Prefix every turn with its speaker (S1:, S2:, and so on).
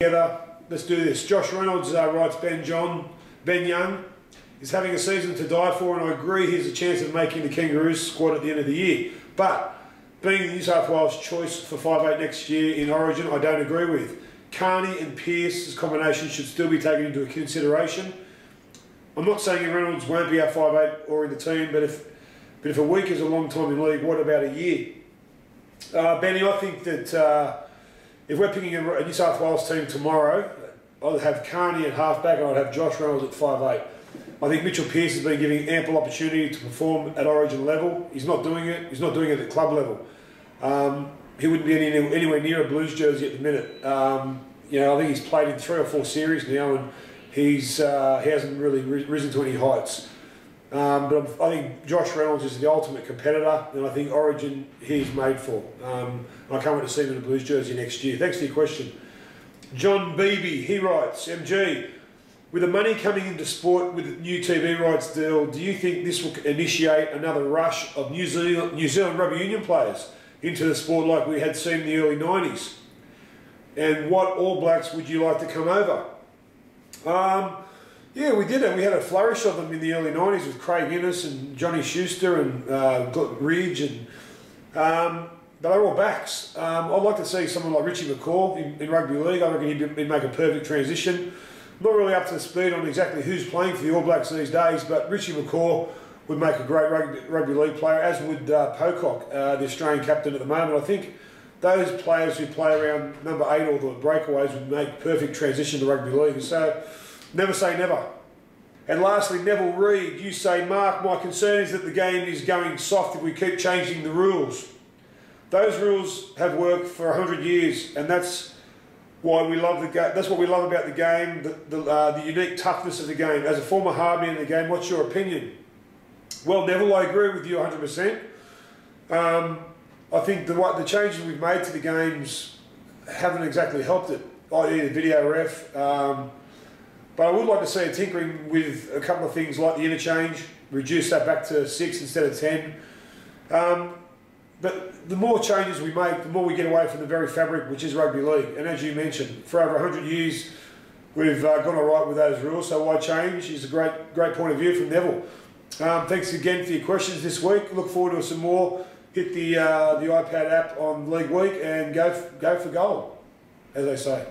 S1: Together, let's do this. Josh Reynolds writes, Ben Young is having a season to die for, and I agree he has a chance of making the Kangaroos squad at the end of the year. But being the New South Wales choice for 5'8" next year in Origin, I don't agree with. Carney and Pearce's combination should still be taken into consideration. I'm not saying Reynolds won't be our 5'8" or in the team, but if a week is a long time in league, what about a year? Benny, I think that if we're picking a New South Wales team tomorrow, I'd have Carney at halfback and I'd have Josh Reynolds at 5'8". I think Mitchell Pearce has been giving ample opportunity to perform at Origin level. He's not doing it. He's not doing it at club level. He wouldn't be anywhere near a Blues jersey at the minute. You know, I think he's played in 3 or 4 series now, and he hasn't really risen to any heights. But I think Josh Reynolds is the ultimate competitor, and I think Origin he's made for. I can't wait to see him in a Blues jersey next year. Thanks for your question. John Beebe, he writes, MG, with the money coming into sport with the new TV rights deal, do you think this will initiate another rush of New Zealand rugby union players into the sport like we had seen in the early 90s? And what All Blacks would you like to come over? Yeah, we did it. We had a flourish of them in the early 90s with Craig Innes and Johnny Schuster and Ridge, and they're all backs. I'd like to see someone like Richie McCaw in Rugby League. I reckon he'd make a perfect transition. Not really up to speed on exactly who's playing for the All Blacks these days, but Richie McCaw would make a great rugby league player, as would Pocock, the Australian captain at the moment. I think those players who play around number 8 or the breakaways would make perfect transition to rugby league. So, never say never. And lastly, Neville Reid, you say, Mark, my concern is that the game is going soft if we keep changing the rules. Those rules have worked for 100 years, and that's why we love the game. That's what we love about the game, the unique toughness of the game. As a former hardman in the game, what's your opinion? Well, Neville, I agree with you 100%. I think the changes we've made to the games haven't exactly helped it, i.e. the video ref. But I would like to see a tinkering with a couple of things like the interchange, reduce that back to 6 instead of 10. But the more changes we make, the more we get away from the very fabric which is rugby league. And as you mentioned, for over 100 years, we've gone all right with those rules. So why change? Is a great point of view from Neville. Thanks again for your questions this week. Look forward to some more. Hit the iPad app on League Week and go for gold, as they say.